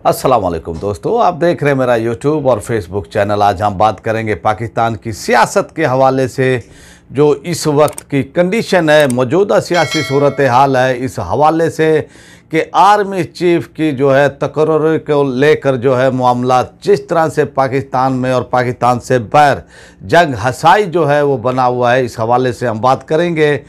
अस्सलाम वालेकुम दोस्तों, आप देख रहे हैं मेरा यूट्यूब और फेसबुक चैनल। आज हम बात करेंगे पाकिस्तान की सियासत के हवाले से। जो इस वक्त की कंडीशन है, मौजूदा सियासी सूरत हाल है, इस हवाले से कि आर्मी चीफ की जो है तकर्रुर को लेकर जो है मामला जिस तरह से पाकिस्तान में और पाकिस्तान से बाहर जंग हसाई जो है वो बना हुआ है, इस हवाले से हम बात करेंगे।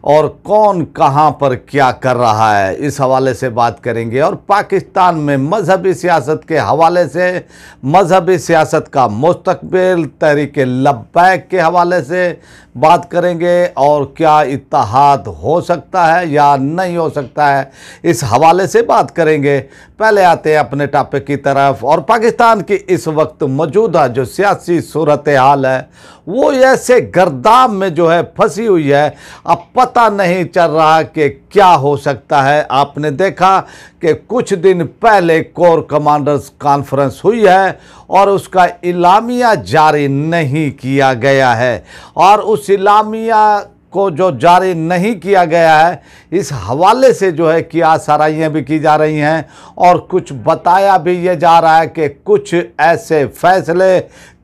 और कौन कहां पर क्या कर रहा है, इस हवाले से बात करेंगे। और पाकिस्तान में मजहबी सियासत के हवाले से, मजहबी सियासत का मुस्तकबिल, तहरीक लब्बैक के हवाले से बात करेंगे। और क्या इत्तेहाद हो सकता है या नहीं हो सकता है, इस हवाले से बात करेंगे। पहले आते हैं अपने टॉपिक की तरफ। और पाकिस्तान की इस वक्त मौजूदा जो सियासी सूरत हाल है वो ऐसे गर्दाम में जो है फंसी हुई है। अब पता नहीं चल रहा कि क्या हो सकता है। आपने देखा कि कुछ दिन पहले कोर कमांडर्स कॉन्फ्रेंस हुई है और उसका इलामिया जारी नहीं किया गया है। और उस इलामिया को जो जारी नहीं किया गया है, इस हवाले से जो है कि आसाराइयाँ भी की जा रही हैं और कुछ बताया भी ये जा रहा है कि कुछ ऐसे फैसले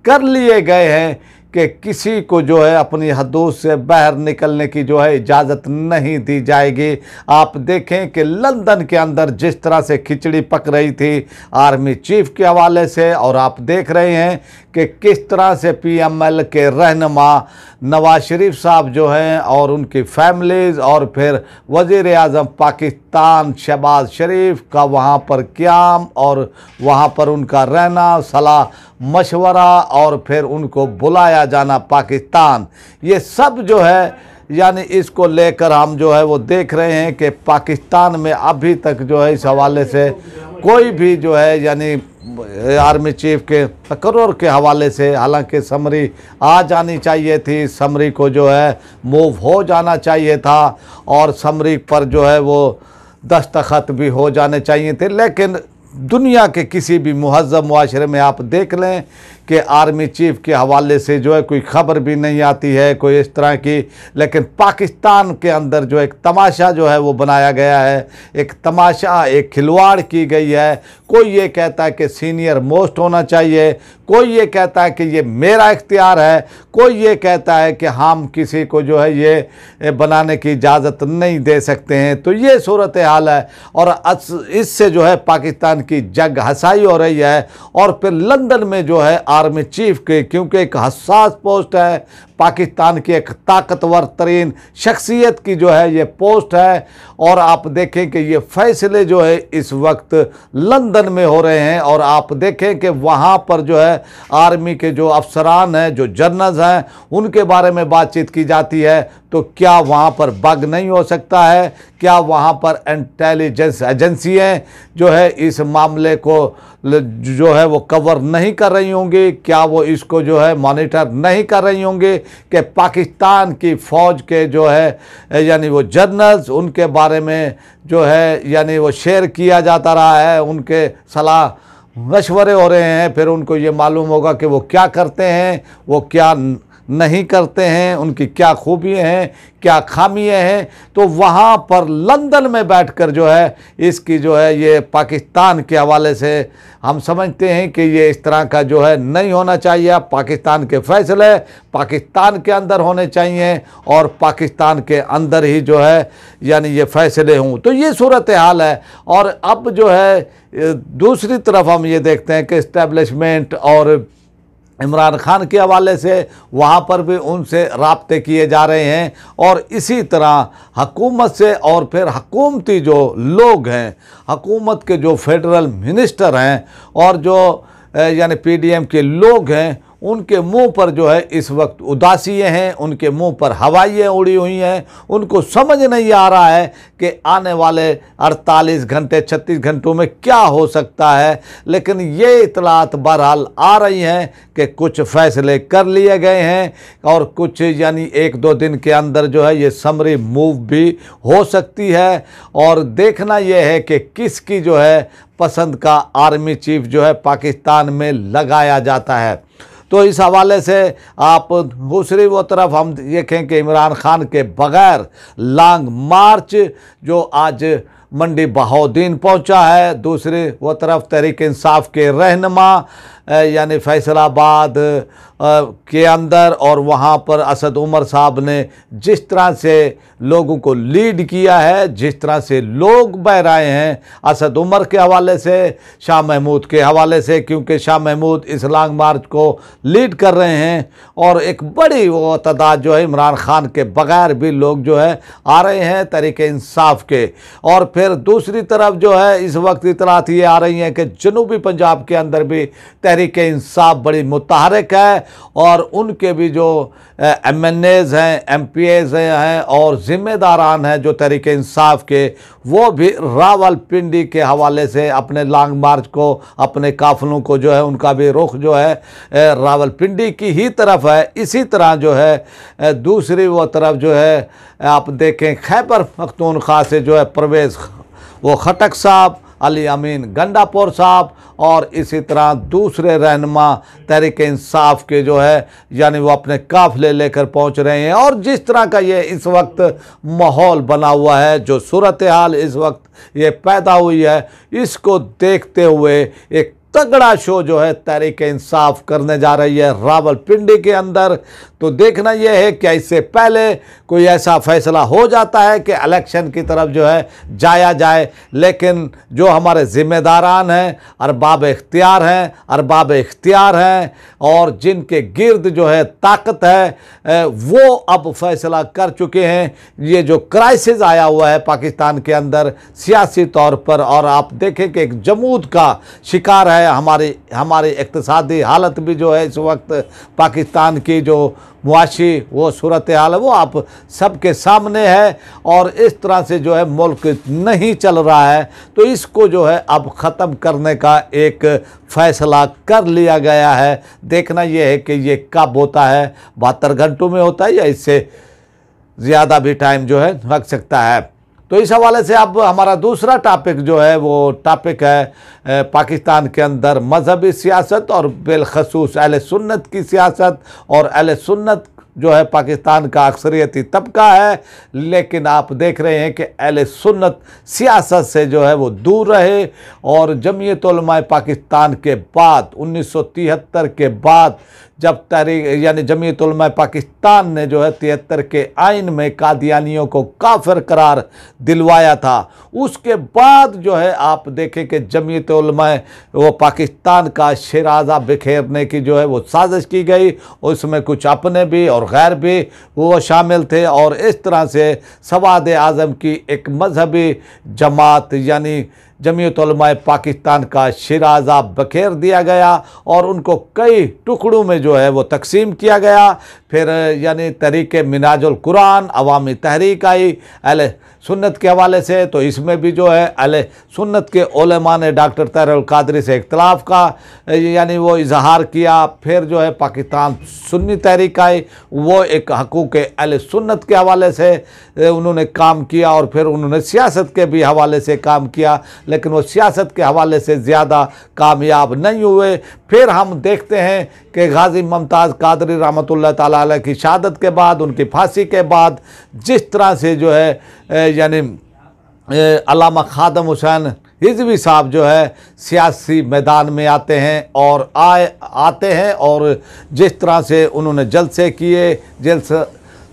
कर लिए गए हैं कि किसी को जो है अपनी हदूद से बाहर निकलने की जो है इजाज़त नहीं दी जाएगी। आप देखें कि लंदन के अंदर जिस तरह से खिचड़ी पक रही थी आर्मी चीफ के हवाले से, और आप देख रहे हैं कि किस तरह से PML के रहनुमा नवाज शरीफ साहब जो हैं और उनकी फैमिलीज़ और फिर वज़ीर आज़म पाकिस्तान शहबाज शरीफ का वहाँ पर क़याम और वहाँ पर उनका रहना, सलाह मशवरा और फिर उनको बुलाया जाना पाकिस्तान, ये सब जो है यानी इसको लेकर हम जो है वो देख रहे हैं कि पाकिस्तान में अभी तक जो है इस हवाले से कोई भी जो है यानी आर्मी चीफ के तकर्रुर के हवाले से, हालांकि समरी आ जानी चाहिए थी, समरी को जो है मूव हो जाना चाहिए था और समरी पर जो है वो दस्तखत भी हो जाने चाहिए थे। लेकिन दुनिया के किसी भी मुहज़्ज़म मुआशरे में आप देख लें कि आर्मी चीफ के हवाले से जो है कोई ख़बर भी नहीं आती है कोई इस तरह की। लेकिन पाकिस्तान के अंदर जो एक तमाशा जो है वो बनाया गया है, एक तमाशा, एक खिलवाड़ की गई है। कोई ये कहता है कि सीनियर मोस्ट होना चाहिए, कोई ये कहता है कि ये मेरा इख्तियार है, कोई ये कहता है कि हम किसी को जो है ये बनाने की इजाज़त नहीं दे सकते हैं। तो ये सूरत हाल है और इससे जो है पाकिस्तान की जंग हसाई हो रही है। और फिर लंदन में जो है आर्मी चीफ के, क्योंकि एक हसास पोस्ट है, पाकिस्तान की एक ताकतवर तरीन शख्सियत की जो है ये पोस्ट है। और आप देखें कि ये फैसले जो है इस वक्त लंदन में हो रहे हैं और आप देखें कि वहाँ पर जो है आर्मी के जो अफसरान हैं, जो जनरल्स हैं, उनके बारे में बातचीत की जाती है। तो क्या वहाँ पर बग नहीं हो सकता है? क्या वहाँ पर इंटेलिजेंस एजेंसियाँ जो है इस मामले को जो है वो कवर नहीं कर रही होंगी? क्या वो इसको जो है मॉनिटर नहीं कर रही होंगी कि पाकिस्तान की फ़ौज के जो है यानी वो जनरल्स, उनके बारे में जो है यानी वो शेयर किया जाता रहा है, उनके सलाह मशवरे हो रहे हैं, फिर उनको ये मालूम होगा कि वो क्या करते हैं, वो क्या नहीं करते हैं, उनकी क्या खूबियाँ हैं, क्या खामियाँ हैं। तो वहाँ पर लंदन में बैठकर जो है इसकी जो है ये पाकिस्तान के हवाले से हम समझते हैं कि ये इस तरह का जो है नहीं होना चाहिए। पाकिस्तान के फैसले पाकिस्तान के अंदर होने चाहिए और पाकिस्तान के अंदर ही जो है यानी ये फैसले हों। तो ये सूरत हाल है। और अब जो है दूसरी तरफ हम ये देखते हैं कि इस्टेब्लिशमेंट और इमरान खान के हवाले से वहाँ पर भी उनसे राब्ते किए जा रहे हैं। और इसी तरह हुकूमत से और फिर हुकूमती जो लोग हैं, हुकूमत के जो फेडरल मिनिस्टर हैं और जो यानी PDM के लोग हैं, उनके मुंह पर जो है इस वक्त उदासियाँ हैं, उनके मुंह पर हवाइयाँ उड़ी हुई हैं। उनको समझ नहीं आ रहा है कि आने वाले 48 घंटे 36 घंटों में क्या हो सकता है। लेकिन ये इतलात बहरहाल आ रही हैं कि कुछ फैसले कर लिए गए हैं और कुछ यानी 1-2 दिन के अंदर जो है ये समरी मूव भी हो सकती है। और देखना यह है कि किसकी जो है पसंद का आर्मी चीफ जो है पाकिस्तान में लगाया जाता है। तो इस हवाले से आप दूसरी वो तरफ हम देखें कि इमरान खान के बग़ैर लॉन्ग मार्च जो आज मंडी बहाउद्दीन पहुंचा है। दूसरी वो तरफ तहरीक इंसाफ के रहनुमा यानी फैसलाबाद के अंदर, और वहाँ पर असद उमर साहब ने जिस तरह से लोगों को लीड किया है, जिस तरह से लोग बहराए हैं असद उमर के हवाले से, शाह महमूद के हवाले से, क्योंकि शाह महमूद इस लॉन्ग मार्च को लीड कर रहे हैं और एक बड़ी वो तादाद जो है इमरान खान के बगैर भी लोग जो है आ रहे हैं तहरीक इंसाफ के। और फिर दूसरी तरफ जो है इस वक्त इतलात ये आ रही हैं कि जनूबी पंजाब के अंदर भी तहरीक इंसाफ बड़ी मुतहरक है और उनके भी जो MNAs हैं, MPAs हैं और ज़िम्मेदारान हैं जो तहरीक इंसाफ के, वो भी रावलपिंडी के हवाले से अपने लॉन्ग मार्च को, अपने काफिलों को जो है उनका भी रुख जो है रावलपिंडी की ही तरफ है। इसी तरह जो है दूसरी वो तरफ जो है आप देखें खैबर पख्तूनख्वा से जो है परवेज़ वो खटक साहब, अली अमीन गंडापुर साहब और इसी तरह दूसरे रहनुमा तहरीक इंसाफ के जो है यानी वो अपने काफ़िले लेकर पहुंच रहे हैं। और जिस तरह का ये इस वक्त माहौल बना हुआ है, जो सूरत हाल इस वक्त ये पैदा हुई है, इसको देखते हुए एक तगड़ा शो जो है तहरीक इंसाफ करने जा रही है रावलपिंडी के अंदर। तो देखना यह है कि इससे पहले कोई ऐसा फैसला हो जाता है कि इलेक्शन की तरफ जो है जाया जाए, लेकिन जो हमारे ज़िम्मेदारान हैं, अरबाब इख्तियार हैं और जिनके गिर्द जो है ताकत है, वो अब फैसला कर चुके हैं। ये जो क्राइसिस आया हुआ है पाकिस्तान के अंदर सियासी तौर पर, और आप देखें कि एक जमूद का शिकार है हमारी इक्तिसादी हालत भी जो है इस वक्त पाकिस्तान की जो मुआशी वो सूरत हाल है वो आप सबके सामने है और इस तरह से जो है मुल्क नहीं चल रहा है। तो इसको जो है अब ख़त्म करने का एक फ़ैसला कर लिया गया है। देखना यह है कि ये कब होता है, 72 घंटों में होता है या इससे ज़्यादा भी टाइम जो है लग सकता है। तो इस हवाले से अब हमारा दूसरा टॉपिक जो है वो टॉपिक है पाकिस्तान के अंदर मजहबी सियासत और बिलखसूस अहले सुन्नत की सियासत। और अहले सुन्नत जो है पाकिस्तान का अक्सरियती तबका है, लेकिन आप देख रहे हैं कि अहले सुन्नत सियासत से जो है वो दूर रहे। और जमीयत उलमा पाकिस्तान के बाद 1973 के बाद जब तहरीक यानी जमीयत उलमा पाकिस्तान ने जो है 73 के आइन में कादियानियों को काफिर करार दिलवाया था, उसके बाद जो है आप देखें कि जमीयत उलमा वो पाकिस्तान का शराजा बिखेरने की जो है वो साजिश की गई। उसमें कुछ अपने भी और गैर भी वो शामिल थे और इस तरह से सवाद आज़म की एक मजहबी जमात यानी जमीयत उलमा पाकिस्तान का शराजा बखेर दिया गया और उनको कई टुकड़ों में जो है वो तकसीम किया गया। फिर यानी तहरीक मिनाजुल कुरान अवामी तहरीक आई अहले सुन्नत के हवाले से, तो इसमें भी जो है अहले सुन्नत के उलमा ने डॉक्टर ताहिर कादरी से इख्तिलाफ का यानी वो इजहार किया। फिर जो है पाकिस्तान सुन्नी तहरीक आई, वो एक हकूक़ अहले सुन्नत के हवाले से उन्होंने काम किया और फिर उन्होंने सियासत के भी हवाले से काम किया, लेकिन वो सियासत के हवाले से ज़्यादा कामयाब नहीं हुए। फिर हम देखते हैं कि गाजी मुमताज़ कादरी रहमतुल्लाह ताला अलैह की शहादत के बाद, उनकी फांसी के बाद जिस तरह से जो है यानी अल्लामा खादम हुसैन हिजवी साहब जो है सियासी मैदान में आते हैं और जिस तरह से उन्होंने जलसे किए, जिस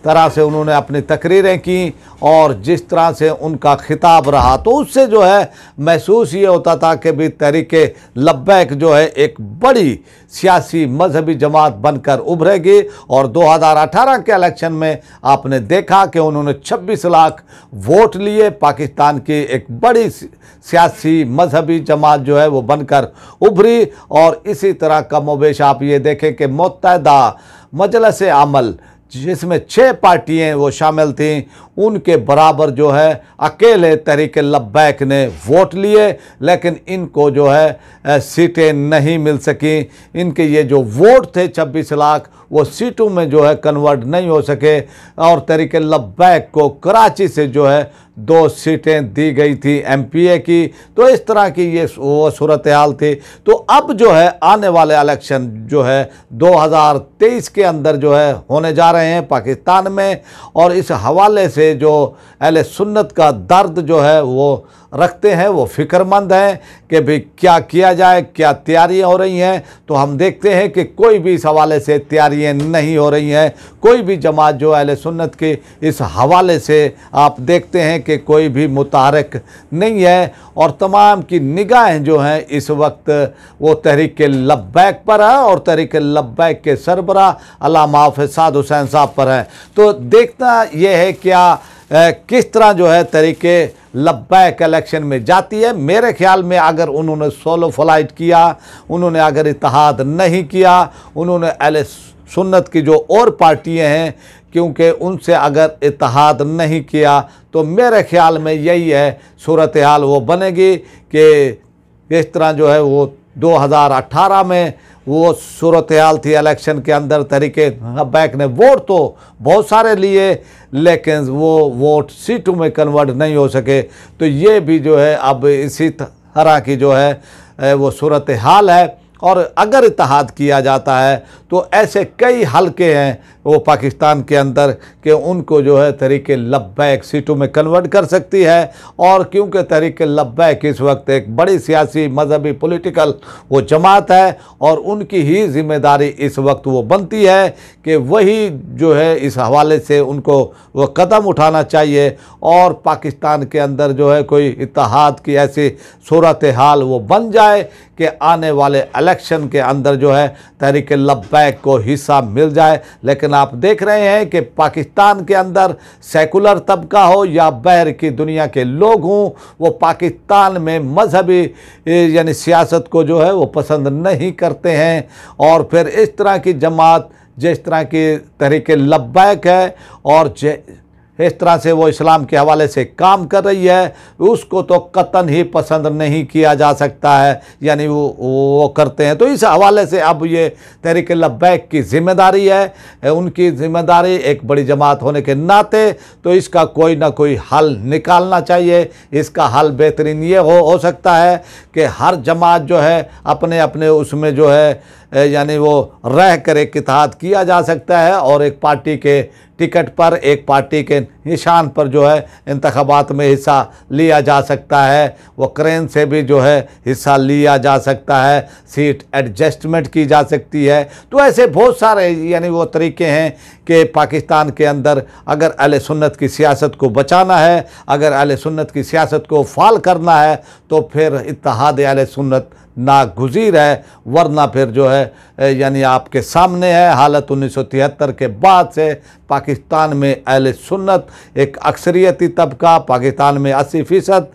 तरह से उन्होंने अपनी तकरीरें की और जिस तरह से उनका खिताब रहा, तो उससे जो है महसूस ये होता था कि भी तहरीक लब्बैक जो है एक बड़ी सियासी मजहबी जमात बनकर उभरेगी। और 2018 के इलेक्शन में आपने देखा कि उन्होंने 26 लाख वोट लिए, पाकिस्तान की एक बड़ी सियासी मजहबी जमात जो है वो बनकर उभरी। और इसी तरह कमोबेश आप ये देखें कि मुत्तहिदा मजलिस अमल जिसमें 6 पार्टियां वो शामिल थीं, उनके बराबर जो है अकेले तहरीक लब्बैक ने वोट लिए, लेकिन इनको जो है सीटें नहीं मिल सकी। इनके ये जो वोट थे 26 लाख वो सीटों में जो है कन्वर्ट नहीं हो सके और तहरीक लब्बैक को कराची से जो है 2 सीटें दी गई थी MPA की। तो इस तरह की ये वो सूरत हाल थी। तो अब जो है आने वाले इलेक्शन जो है 2023 के अंदर जो है होने जा रहे हैं पाकिस्तान में, और इस हवाले से जो अहले सुन्नत का दर्द जो है वो रखते हैं, वो फिक्रमंद हैं कि भाई क्या किया जाए, क्या तैयारियां हो रही हैं। तो हम देखते हैं कि कोई भी इस हवाले से तैयारियां नहीं हो रही हैं। कोई भी जमात जो अहले सुन्नत के इस हवाले से आप देखते हैं कि कोई भी मुतहरक नहीं है, और तमाम की निगाहें जो हैं इस वक्त वो तहरीक लब्बैक पर है और तहरीक लब्बैक के सरबराह अल्लामा हाफ़िज़ साद हुसैन साहब पर है। तो देखना यह है क्या किस तरह जो है तहरीके लब्बैक इलेक्शन में जाती है। मेरे ख्याल में अगर उन्होंने सोलो फ्लाइट किया, उन्होंने अगर इत्तेहाद नहीं किया, उन्होंने अहले सुन्नत की जो और पार्टियां हैं क्योंकि उनसे अगर इत्तेहाद नहीं किया, तो मेरे ख्याल में यही है सूरत हाल वो बनेगी कि इस तरह जो है वो 2018 में वो सूरत हाल थी इलेक्शन के अंदर। तहरीक लब्बैक ने वोट तो बहुत सारे लिए, लेकिन वो वोट सीटों में कन्वर्ट नहीं हो सके। तो ये भी जो है अब इसी तरह की जो है वो सूरत हाल है। और अगर इत्तेहाद किया जाता है तो ऐसे कई हलके हैं वो पाकिस्तान के अंदर कि उनको जो है तहरीक लब्बैक सीटों में कन्वर्ट कर सकती है। और क्योंकि तहरीक लब्बैक इस वक्त एक बड़ी सियासी मजहबी पॉलिटिकल वो जमात है, और उनकी ही जिम्मेदारी इस वक्त वो बनती है कि वही जो है इस हवाले से उनको वो कदम उठाना चाहिए, और पाकिस्तान के अंदर जो है कोई इत्तेहाद की ऐसी सूरत हाल वो बन जाए कि आने वाले इलेक्शन के अंदर जो है तहरीक लब्बैक को हिस्सा मिल जाए। लेकिन आप देख रहे हैं कि पाकिस्तान के अंदर सेकुलर तबका हो या बाहर की दुनिया के लोग हों, वो पाकिस्तान में मजहबी यानी सियासत को जो है वो पसंद नहीं करते हैं। और फिर इस तरह की जमात जिस तरह की तहरीक लब्बैक है और इस तरह से वो इस्लाम के हवाले से काम कर रही है, उसको तो कतन ही पसंद नहीं किया जा सकता है, यानी वो करते हैं। तो इस हवाले से अब ये तहरीक लब्बैक की ज़िम्मेदारी है, उनकी ज़िम्मेदारी एक बड़ी जमात होने के नाते, तो इसका कोई ना कोई हल निकालना चाहिए। इसका हल बेहतरीन ये हो सकता है कि हर जमात जो है अपने अपने उसमें जो है यानी वो रह कर एक इत्तेहाद किया जा सकता है, और एक पार्टी के टिकट पर, एक पार्टी के निशान पर जो है इंतखाबात में हिस्सा लिया जा सकता है। वो क्रेन से भी जो है हिस्सा लिया जा सकता है, सीट एडजस्टमेंट की जा सकती है। तो ऐसे बहुत सारे यानी वो तरीके हैं कि पाकिस्तान के अंदर अगर अहले सुन्नत की सियासत को बचाना है, अगर अहले सुन्नत की सियासत को फाल करना है, तो फिर इत्तेहाद अहले सुन्नत नागुज़ीर है। वरना फिर जो है यानी आपके सामने है हालत 1973 के बाद से पाकिस्तान में अहले सुन्नत एक अक्सरियती तबका, पाकिस्तान में 80%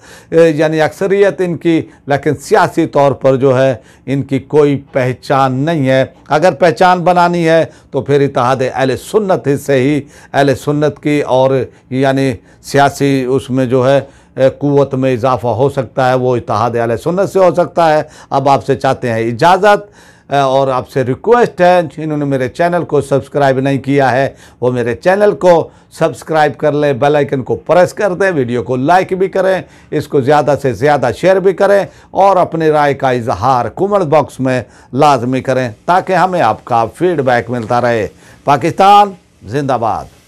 यानी अक्सरियत इनकी, लेकिन सियासी तौर पर जो है इनकी कोई पहचान नहीं है। अगर पहचान बनानी है तो फिर इत्तेहाद अहले सुन्नत से ही अहले सुन्नत की और यानी सियासी उसमें जो है क़ुव्वत में इजाफ़ा हो सकता है, वो इत्तेहाद अहले सुन्नत से हो सकता है। अब आपसे चाहते हैं इजाज़त, और आपसे रिक्वेस्ट है जिन्होंने मेरे चैनल को सब्सक्राइब नहीं किया है वो मेरे चैनल को सब्सक्राइब कर लें, बेल आइकन को प्रेस कर दें, वीडियो को लाइक भी करें, इसको ज़्यादा से ज़्यादा शेयर भी करें, और अपनी राय का इजहार कमेंट बॉक्स में लाजमी करें ताकि हमें आपका फीडबैक मिलता रहे। पाकिस्तान जिंदाबाद।